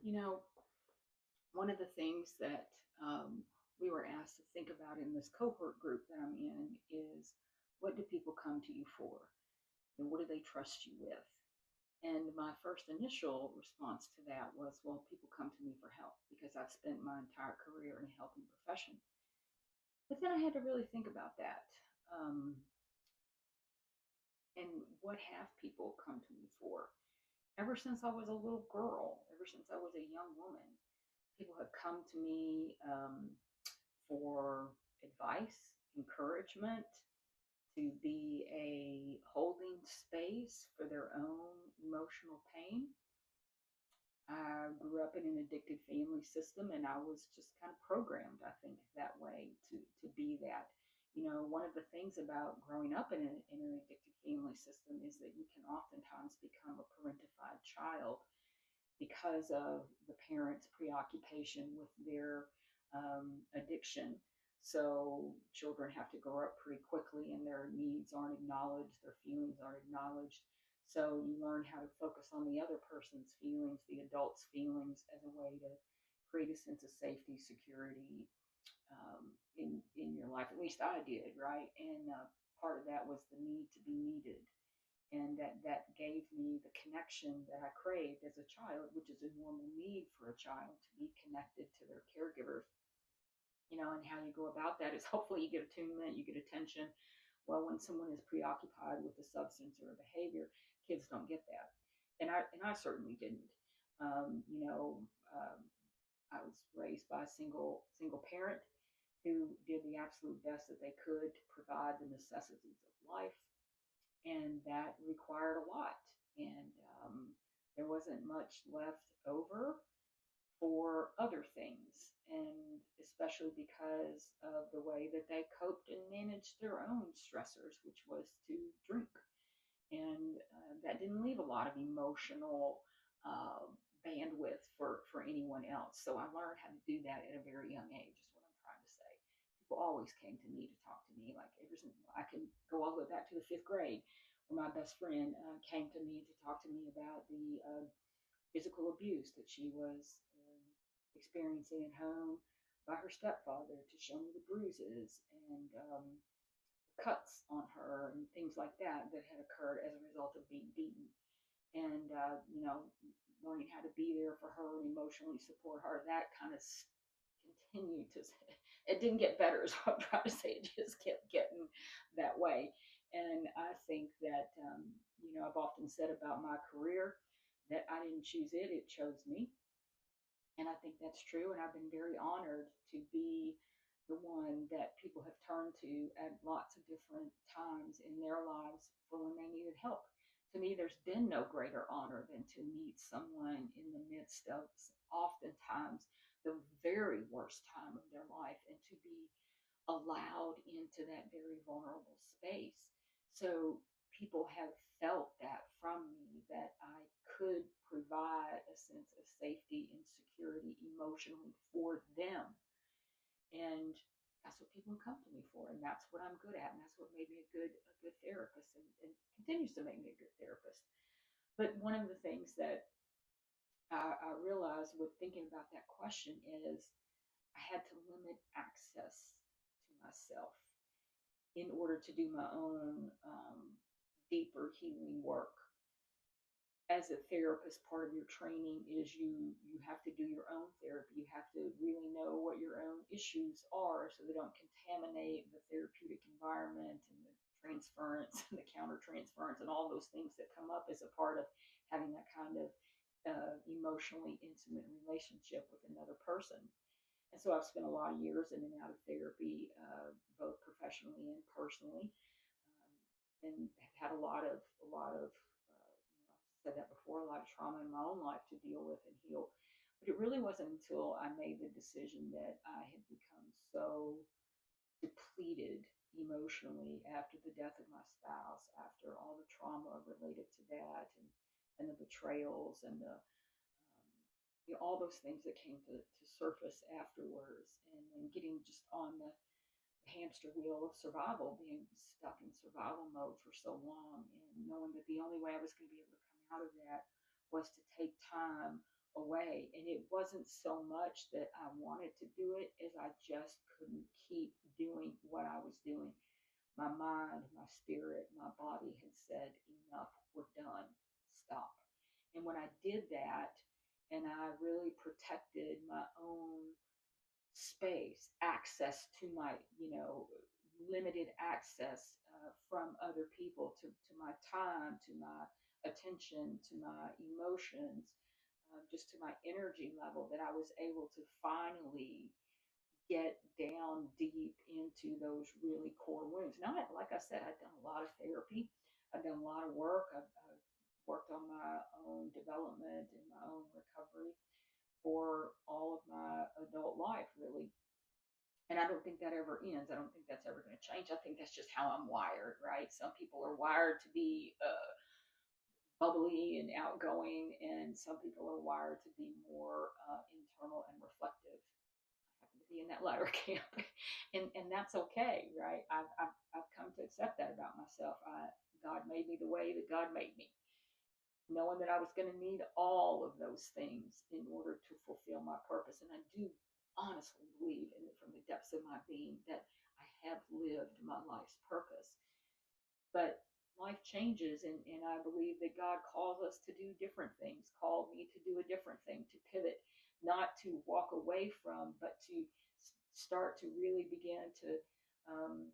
You know, one of the things that we were asked to think about in this cohort group that I'm in is what do people come to you for? And what do they trust you with? And my first initial response to that was, well, people come to me for help because I've spent my entire career in a helping profession. But then I had to really think about that. Um, and what have people come to me for? Ever since I was a little girl, ever since I was a young woman, people have come to me for advice, encouragement, to be a holding space for their own emotional pain. I grew up in an addicted family system and I was just kind of programmed, I think, that way to be that. You know, one of the things about growing up in an addicted family system is that you can oftentimes become a parentified child because of the parents' preoccupation with their addiction. So children have to grow up pretty quickly and their needs aren't acknowledged, their feelings aren't acknowledged. So you learn how to focus on the other person's feelings, the adult's feelings, as a way to create a sense of safety, security in your life. At least I did, right? And part of that was the need to be needed, and that gave me the connection that I craved as a child, which is a normal need for a child to be connected to their caregivers. You know, and how you go about that is hopefully you get attunement, you get attention. Well, when someone is preoccupied with a substance or a behavior, kids don't get that, and I certainly didn't. You know, um, I was raised by a single parent who did the absolute best that they could to provide the necessities of life, and that required a lot. And there wasn't much left over for other things, and especially because of the way that they coped and managed their own stressors, which was to drink. And that didn't leave a lot of emotional uh, bandwidth for anyone else. So I learned how to do that at a very young age, is what I'm trying to say. People always came to me to talk to me, like ever since I can go all the way back to the fifth grade, where my best friend came to me to talk to me about the physical abuse that she was experiencing at home by her stepfather, to show me the bruises and cuts on her and things like that that had occurred as a result of being beaten. And, you know, learning how to be there for her and emotionally support her, that kind of continued to, it didn't get better, is what I'm trying to say. It just kept getting that way. And I think that, you know, I've often said about my career that I didn't choose it, it chose me. And I think that's true. And I've been very honored to be the one that people have turned to at lots of different times in their lives for when they needed help. To me, there's been no greater honor than to meet someone in the midst of oftentimes the very worst time of their life, and to be allowed into that very vulnerable space. So people have felt that from me, that I could provide a sense of safety and security emotionally for them. And that's what people come to me for. And that's what I'm good at. And that's what made me a good therapist, and continues to make me a good therapist. But one of the things that I realized with thinking about that question is I had to limit access to myself in order to do my own deeper healing work. As a therapist, part of your training is you have to do your own therapy. You have to really know what your own issues are so they don't contaminate the therapeutic environment, and the transference and the counter transference and all those things that come up as a part of having that kind of emotionally intimate relationship with another person. And so I've spent a lot of years in and out of therapy, both professionally and personally, and have had I've said that before, a lot of trauma in my own life to deal with and heal. But it really wasn't until I made the decision that I had become so depleted emotionally after the death of my spouse, after all the trauma related to that, and the betrayals, and the you know, all those things that came to surface afterwards, and getting just on the hamster wheel of survival, being stuck in survival mode for so long, and knowing that the only way I was going to be able to come out of that was to take time away. And it wasn't so much that I wanted to do it as I just couldn't keep doing what I was doing. My mind, my spirit, my body had said, enough, we're done, stop. And when I did that, and I really protected my own space, access to my, limited access from other people to my time, to my attention, to my emotions, just to my energy level, that I was able to finally get down deep into those really core wounds. Now, like I said, I've done a lot of therapy. I've done a lot of work. I've worked on my own development and my own recovery for all of my adult life, really. And I don't think that ever ends. I don't think that's ever going to change. I think that's just how I'm wired, right? Some people are wired to be bubbly and outgoing, and some people are wired to be more internal and reflective. I happen to be in that latter camp, and that's okay, right? I've come to accept that about myself. God made me the way that God made me, knowing that I was going to need all of those things in order to fulfill my purpose. And I do honestly believe in it from the depths of my being that I have lived my life's purpose. But life changes, and I believe that God calls us to do different things, called me to do a different thing, to pivot, not to walk away from, but to start to really begin to um,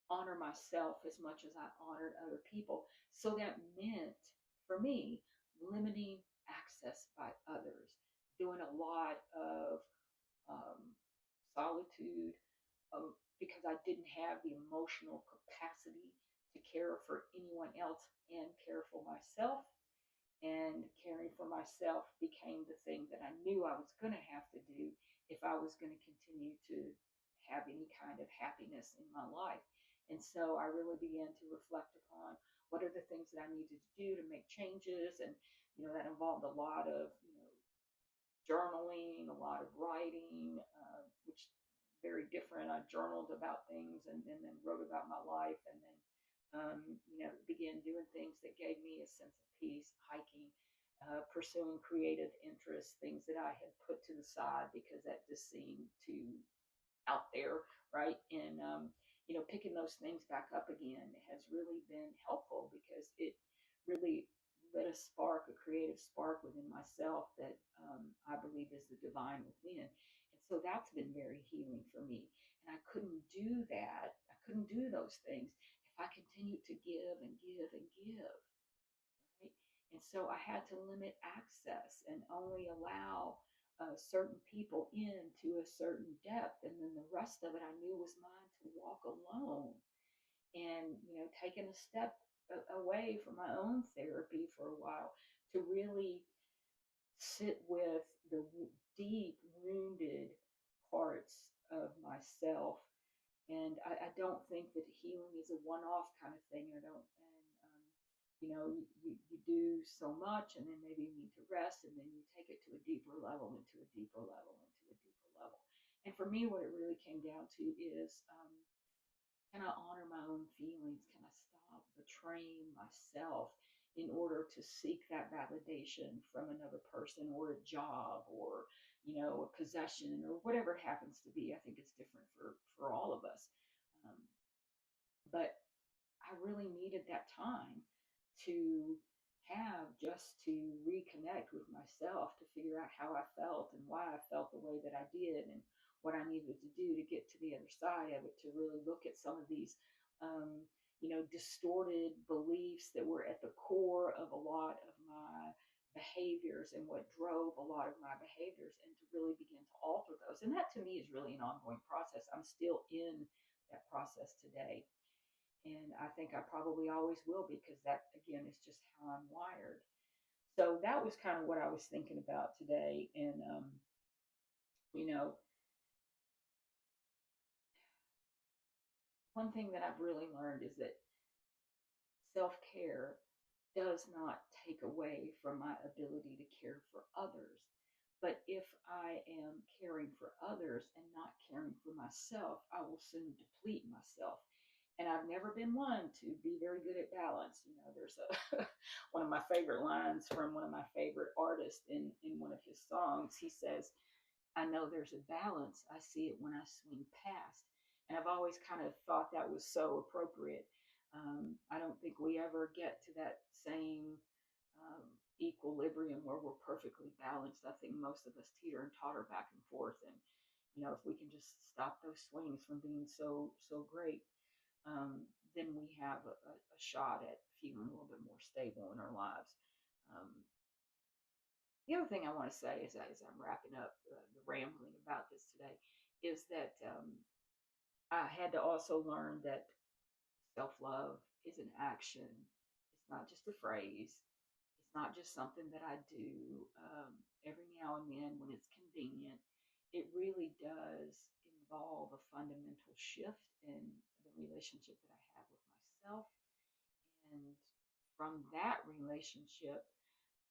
honor myself as much as I honored other people. So that meant for me limiting access by others, doing a lot of um, solitude, because I didn't have the emotional capacity to care for anyone else and care for myself. And caring for myself became the thing that I knew I was going to have to do if I was going to continue to have any kind of happiness in my life. And so I really began to reflect upon what are the things that I needed to do to make changes. And, that involved a lot of, journaling, a lot of writing, which very different. I journaled about things, and then wrote about my life, and then began doing things that gave me a sense of peace, hiking, pursuing creative interests, things that I had put to the side because that just seemed too out there, right? And picking those things back up again has really been helpful because it really lit a spark, a creative spark within myself that I believe is the divine within. And so that's been very healing for me. And I couldn't do that. I couldn't do those things if I continued to give and give and give, right? And so I had to limit access and only allow certain people in to a certain depth. And then the rest of it I knew was mine to walk alone. And, taking a step away from my own therapy for a while to really sit with the deep wounded parts of myself. And I don't think that healing is a one-off kind of thing. I don't, and you do so much, and then maybe you need to rest, and then you take it to a deeper level, into a deeper level, into a deeper level. And for me, what it really came down to is, can I honor my own feelings? Can I stop betraying myself in order to seek that validation from another person or a job or, a possession or whatever it happens to be? I think it's different for all of us. Um, but I really needed that time to have just to reconnect with myself, to figure out how I felt and why I felt the way that I did, and what I needed to do to get to the other side of it, to really look at some of these, distorted beliefs that were at the core of a lot of my behaviors and what drove a lot of my behaviors, and to really begin to alter those. And that to me is really an ongoing process. I'm still in that process today. And I think I probably always will, because that, again, is just how I'm wired. So that was kind of what I was thinking about today. And, you know, one thing that I've really learned is that self care does not take away from my ability to care for others. But if I am caring for others and not caring for myself, I will soon deplete myself. And I've never been one to be very good at balance. You know, there's a one of my favorite lines from one of my favorite artists in one of his songs. He says, "I know there's a balance. I see it when I swing past." And I've always kind of thought that was so appropriate. I don't think we ever get to that same um, equilibrium where we're perfectly balanced. I think most of us teeter and totter back and forth. And if we can just stop those swings from being so great, then we have a shot at feeling a little bit more stable in our lives. Um, the other thing I want to say is, as I'm wrapping up the rambling about this today, is that I had to also learn that self love is an action. It's not just a phrase. It's not just something that I do every now and then when it's convenient. It really does involve a fundamental shift in the relationship that I have with myself. And from that relationship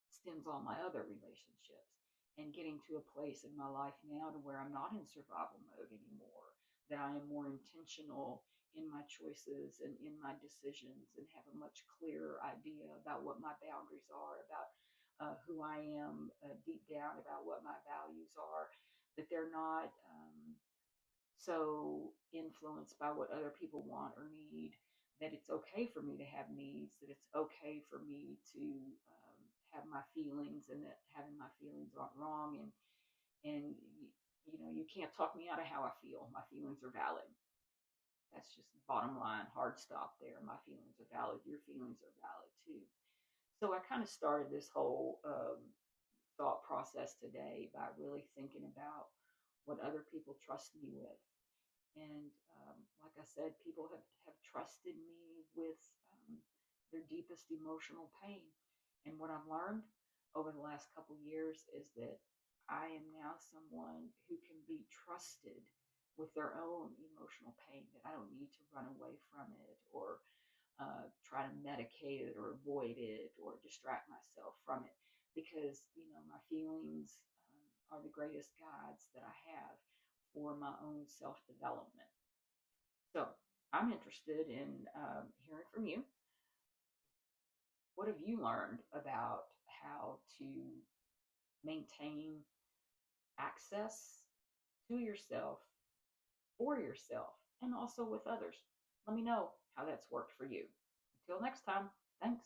stems all my other relationships. And getting to a place in my life now to where I'm not in survival mode anymore, that I am more intentional in my choices and in my decisions, and have a much clearer idea about what my boundaries are, about who I am deep down, about what my values are, that they're not so influenced by what other people want or need, that it's okay for me to have needs, that it's okay for me to have my feelings, and that having my feelings aren't wrong. And you can't talk me out of how I feel. My feelings are valid. That's just bottom line, hard stop there. My feelings are valid. Your feelings are valid too. So I kind of started this whole thought process today by really thinking about what other people trust me with. And like I said, people have trusted me with their deepest emotional pain. And what I've learned over the last couple years is that I am now someone who can be trusted with their own emotional pain, that I don't need to run away from it, or try to medicate it or avoid it or distract myself from it, because my feelings are the greatest guides that I have for my own self development. So I'm interested in hearing from you. What have you learned about how to maintain access to yourself, for yourself, and also with others? Let me know how that's worked for you. Until next time, thanks.